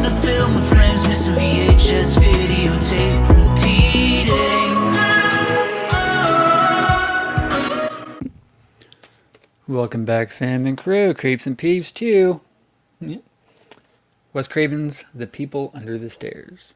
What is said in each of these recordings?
Watching a film with friends, missing VHS videotape repeating. Welcome back, fam and crew, creeps and peeps too. Wes Craven's The People Under the Stairs.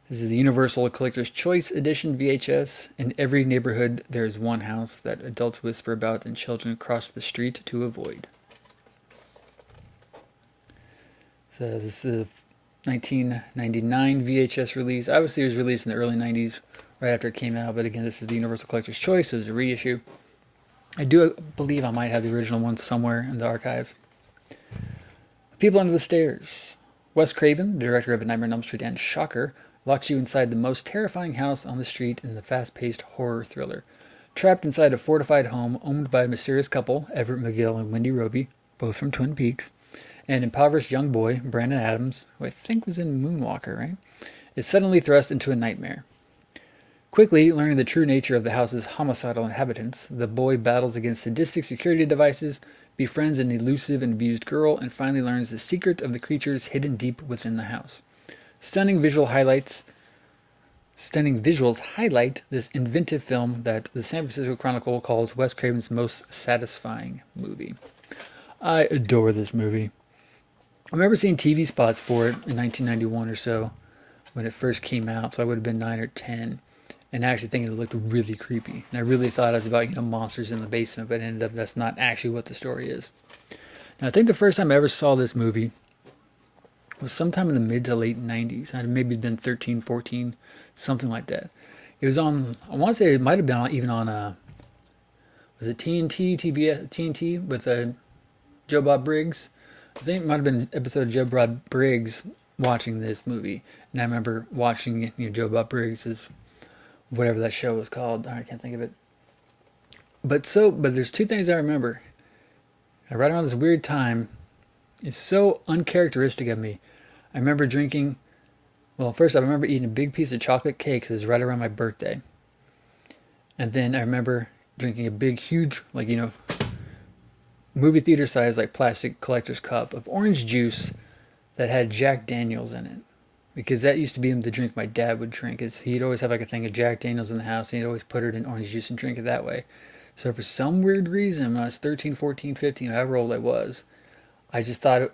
This is the Universal Collector's Choice Edition VHS. In every neighborhood, there is one house that adults whisper about and children cross the street to avoid. So this is a 1999 VHS release. Obviously, it was released in the early 90s, right after it came out. But again, this is the Universal Collector's Choice. It was a reissue. I do believe I might have the original one somewhere in the archive. The People Under the Stairs. Wes Craven, the director of A Nightmare on Elm Street and Shocker, locks you inside the most terrifying house on the street in the fast-paced horror thriller. Trapped inside a fortified home owned by a mysterious couple, Everett McGill and Wendy Roby, both from Twin Peaks, an impoverished young boy, Brandon Adams, who I think was in Moonwalker, right, is suddenly thrust into a nightmare. Quickly learning the true nature of the house's homicidal inhabitants, the boy battles against sadistic security devices, befriends an elusive and abused girl, and finally learns the secret of the creatures hidden deep within the house. Stunning visuals highlight this inventive film that the San Francisco Chronicle calls Wes Craven's most satisfying movie. I adore this movie. I remember seeing TV spots for it in 1991 or so when it first came out, so I would have been 9 or 10, and actually thinking it looked really creepy. And I really thought it was about, monsters in the basement, but it ended up that's not actually what the story is. Now, I think the first time I ever saw this movie was sometime in the mid to late 90s. I'd maybe been 13, 14, something like that. It was on, I want to say it might have been even on, was it TNT, TBS, TNT with Joe Bob Briggs? I think it might have been an episode of Joe Bob Briggs watching this movie. And I remember watching, Joe Bob Briggs' whatever that show was called. I can't think of it. But there's two things I remember. Right around this weird time, it's so uncharacteristic of me. I remember drinking, first I remember eating a big piece of chocolate cake because it was right around my birthday. And then I remember drinking a big, huge, movie theater size, plastic collector's cup of orange juice that had Jack Daniels in it. Because that used to be the drink my dad would drink. He'd always have a thing of Jack Daniels in the house, and he'd always put it in orange juice and drink it that way. So for some weird reason, when I was 13, 14, 15, however old I was, I just thought,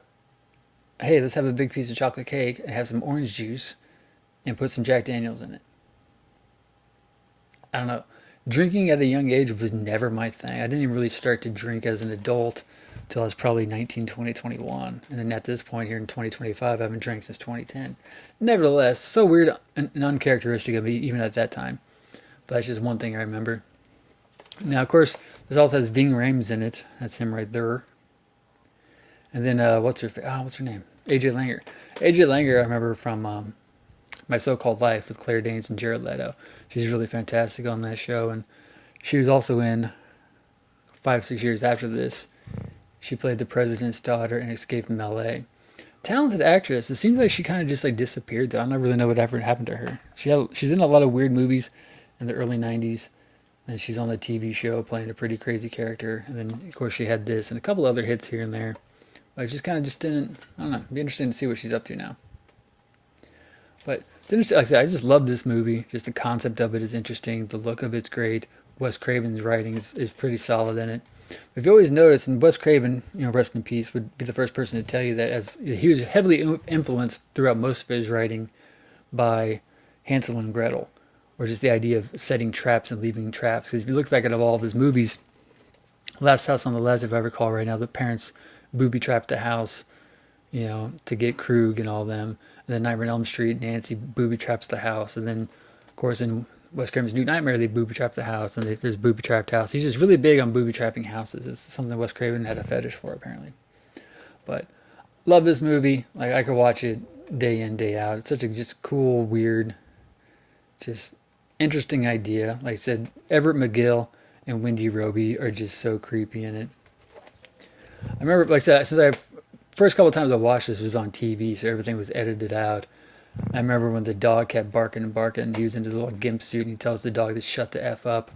hey, let's have a big piece of chocolate cake and have some orange juice and put some Jack Daniels in it. I don't know. Drinking at a young age was never my thing. I didn't even really start to drink as an adult until I was probably 19, 20, 21. And then at this point here in 2025, I haven't drank since 2010. Nevertheless, so weird and uncharacteristic of me even at that time. But that's just one thing I remember. Now, of course, this also has Ving Rhames in it. That's him right there. And then, what's her name? AJ Langer. AJ Langer, I remember from My So-Called Life with Claire Danes and Jared Leto. She's really fantastic on that show. And she was also in 5-6 years after this. She played the president's daughter in Escape from L.A. Talented actress. It seems like she kind of just disappeared, though. I don't really know what ever happened to her. She's in a lot of weird movies in the early 90s. And she's on the TV show playing a pretty crazy character. And then, of course, she had this and a couple other hits here and there. I just didn't, I don't know, it'd be interesting to see what she's up to now. But it's interesting, like I said, I just love this movie. Just the concept of it is interesting. The look of it's great. Wes Craven's writing is pretty solid in it. If you always notice, and Wes Craven, rest in peace, would be the first person to tell you that as he was heavily influenced throughout most of his writing by Hansel and Gretel, or just the idea of setting traps and leaving traps. Because if you look back at all of his movies, Last House on the Left, if I recall right now, the parents booby-trapped the house, to get Krug and all them. And then Nightmare on Elm Street, Nancy booby-traps the house. And then, of course, in Wes Craven's New Nightmare, they booby-trap the house. And there's booby-trapped house. He's just really big on booby-trapping houses. It's something Wes Craven had a fetish for, apparently. But love this movie. I could watch it day in, day out. It's such a just cool, weird, just interesting idea. Like I said, Everett McGill and Wendy Roby are just so creepy in it. I remember, like I said, since first couple of times I watched this was on TV, so everything was edited out. I remember when the dog kept barking and barking. He was in his little gimp suit and he tells the dog to shut the F up.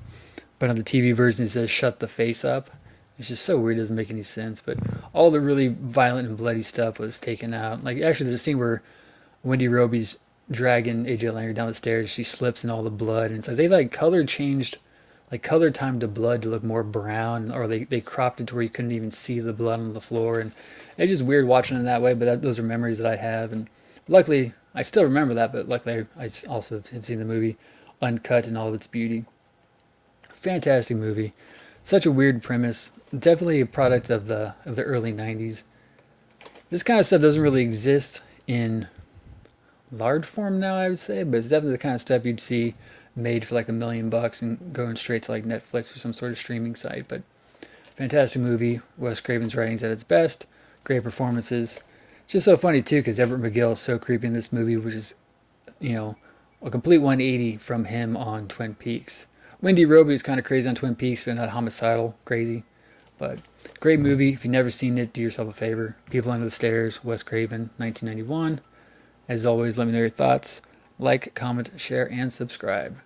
But on the TV version, he says shut the face up. It's just so weird. It doesn't make any sense. But all the really violent and bloody stuff was taken out. Like, actually, there's a scene where Wendy Roby's dragging AJ Langer down the stairs. She slips in all the blood. And it's like they like color changed, like color timed the blood to look more brown. Or they cropped it to where you couldn't even see the blood on the floor. And it's just weird watching it that way. But those are memories that I have. And luckily, I still remember that. But luckily, I also have seen the movie uncut in all of its beauty. Fantastic movie. Such a weird premise. Definitely a product of the early 90s. This kind of stuff doesn't really exist in large form now, I would say, but it's definitely the kind of stuff you'd see made for like $1 million and going straight to like Netflix or some sort of streaming site. But fantastic movie. Wes Craven's writing's at its best. Great performances. It's just so funny too because Everett McGill is so creepy in this movie, which is, you know, a complete 180 from him on Twin Peaks. Wendy Roby is kind of crazy on Twin Peaks, but not homicidal crazy. But great movie. If you've never seen it, do yourself a favor. People Under the Stairs, Wes Craven, 1991. As always, let me know your thoughts. Like, comment, share, and subscribe.